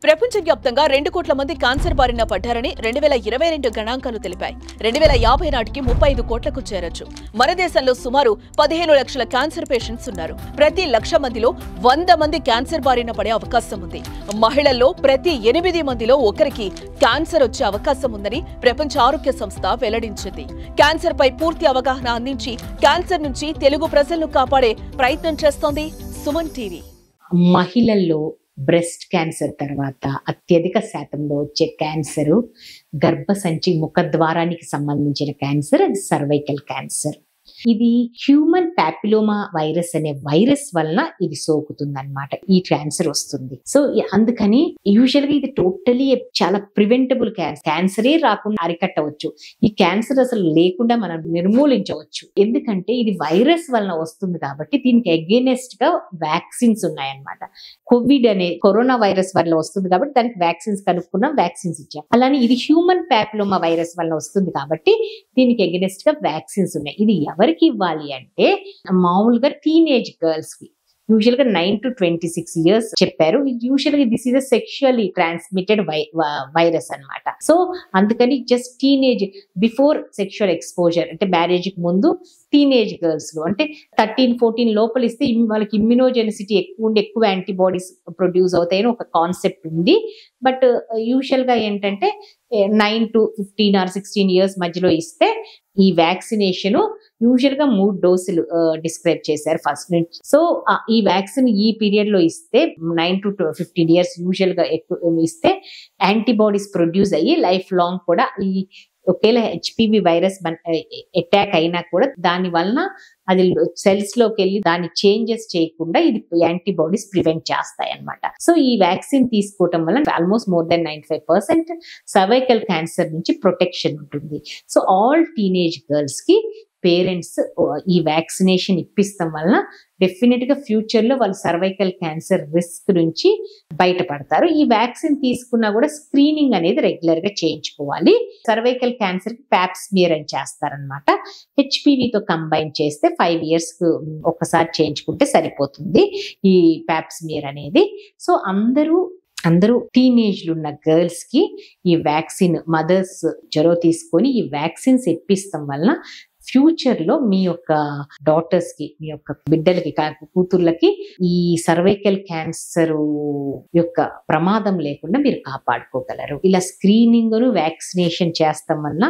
ప్రపంచవ్యాప్తంగా 2 కోట్ల మంది క్యాన్సర్ బారిన పడ్డారని 2022 గణాంకాలు తెలిపాయి. 2050 నాటికి 35 కోట్లకు చేరొచ్చు. మన దేశంలో సుమారు 15 లక్షల క్యాన్సర్ పేషెంట్స్ ఉన్నారు. ప్రతి 1,00,000 మందిలో 100 మంది క్యాన్సర్ బారిన పడే అవకాశం ఉంది. మహిళల్లో ప్రతి 8 మందిలో ఒకరికి క్యాన్సర్ వచ్చే అవకాశం ఉందని ప్రపంచ ఆరోగ్య సంస్థ వెల్లడించింది. క్యాన్సర్ పై పూర్తి అవగాహన అందించి క్యాన్సర్ నుంచి తెలుగు ప్రజలను కాపాడే ప్రయత్నం చేస్తోంది సుమన్ టీవీ. మహిళల్లో బ్రెస్ట్ క్యాన్సర్ తర్వాత అత్యధిక శాతంలో వచ్చే క్యాన్సర్ గర్భసంచి ముఖద్వారానికి సంబంధించిన క్యాన్సర్, అది సర్వైకల్ క్యాన్సర్. ఇది హ్యూమన్ ప్యాపిలోమా వైరస్ అనే వైరస్ వలన ఇది సోకుతుందన్నమాట. ఈ క్యాన్సర్ వస్తుంది. సో అందుకని యూజువల్ గా ఇది టోటలీ చాలా ప్రివెంటబుల్ క్యాన్సరే రాకుండా అరికట్టవచ్చు. ఈ క్యాన్సర్ అసలు లేకుండా మనం నిర్మూలించవచ్చు. ఎందుకంటే ఇది వైరస్ వలన వస్తుంది కాబట్టి దీనికి అగేనెస్ట్ గా వ్యాక్సిన్స్ ఉన్నాయన్నమాట. కోవిడ్ అనే కరోనా వైరస్ వల్ల వస్తుంది కాబట్టి దానికి వ్యాక్సిన్స్ కనుక్కున్నాం, వ్యాక్సిన్స్ ఇచ్చాం. అలానే ఇది హ్యూమన్ ప్యాపిలోమా వైరస్ వల్ల వస్తుంది కాబట్టి దీనికి అగేనెస్ట్ గా వ్యాక్సిన్స్ ఉన్నాయి. ఇది ఎవరికి ఇవ్వాలి అంటే మామూలుగా టీనేజ్ గర్ల్స్ కి, యూజువల్ గా 9 to 26 years చెప్పారు. యూజువల్ గా this is a sexually transmitted virus అన్నమాట. సో అందుకని just teenage before sexual exposure అంటే మ్యారేజ్ కి ముందు టీనేజ్ గర్ల్స్ లో అంటే 13-14 లోపల ఇస్తే వాళ్ళకి ఇమ్యునోజెనిసిటీ ఎక్కువ ఉండి ఎక్కువ యాంటీబాడీస్ ప్రొడ్యూస్ అవుతాయని ఒక కాన్సెప్ట్ ఉంది. బట్ యూజువల్ గా ఏంటంటే 9 to 15 or 16 years మధ్యలో ఇస్తే ఈ వ్యాక్సినేషన్ యూజువల్ గా 3 డోసులు డిస్క్రైబ్ చేశారు ఫస్ట్ నుంచి. సో ఈ వ్యాక్సిన్ ఈ పీరియడ్ లో ఇస్తే 9 to 15 years యూజువల్ గా ఎక్కువ ఇస్తే యాంటీబాడీస్ ప్రొడ్యూస్ అయ్యి లైఫ్ లాంగ్ కూడా ఈ ఒకేలా హెచ్పివి వైరస్ అటాక్ అయినా కూడా దాని వలన అది సెల్స్ లోకి వెళ్ళి దాన్ని చేంజెస్ చేయకుండా ఇది యాంటీబాడీస్ ప్రివెంట్ చేస్తాయి అన్నమాట. సో ఈ వ్యాక్సిన్ తీసుకోవటం వల్ల almost more than 95% cervical cancer నుంచి ప్రొటెక్షన్ ఉంటుంది. సో ఆల్ టీనేజ్ గర్ల్స్ కి పేరెంట్స్ ఈ వ్యాక్సినేషన్ ఇప్పిస్తాం వలన డెఫినెట్ గా ఫ్యూచర్ లో వాళ్ళు సర్వైకల్ క్యాన్సర్ రిస్క్ నుంచి బయటపడతారు. ఈ వ్యాక్సిన్ తీసుకున్నా కూడా స్క్రీనింగ్ అనేది రెగ్యులర్ గా చేయించుకోవాలి. సర్వైకల్ క్యాన్సర్ కి ప్యాప్స్మియర్ అని చేస్తారనమాట. హెచ్పివితో కంబైన్ చేస్తే 5 years ఒక్కసారి చేయించుకుంటే సరిపోతుంది ఈ ప్యాప్స్మియర్ అనేది. సో అందరూ టీనేజ్లు ఉన్న గర్ల్స్ కి ఈ వ్యాక్సిన్ మదర్స్ చొరవ తీసుకొని ఈ వ్యాక్సిన్స్ ఇప్పిస్తాం వలన ఫ్యూచర్ లో మీ యొక్క డాటర్స్ కి, మీ యొక్క బిడ్డలకి, కూతుర్లకి ఈ సర్వైకల్ క్యాన్సర్ యొక్క ప్రమాదం లేకుండా మీరు కాపాడుకోగలరు. ఇలా స్క్రీనింగ్ వ్యాక్సినేషన్ చేస్తాం వల్ల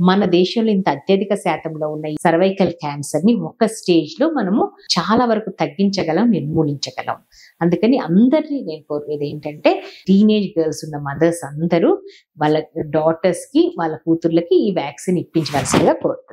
మన దేశంలో ఇంత అత్యధిక శాతంలో ఉన్న ఈ సర్వైకల్ క్యాన్సర్ ని ఒక స్టేజ్ లో మనము చాలా వరకు తగ్గించగలం, నిర్మూలించగలం. అందుకని అందరినీ నేను కోరేది ఏంటంటే టీనేజ్ గర్ల్స్ ఉన్న మదర్స్ అందరూ వాళ్ళ డాటర్స్ కి, వాళ్ళ కూతుర్లకి ఈ వ్యాక్సిన్ ఇప్పించవలసిందిగా కోరుకుంటున్నాను.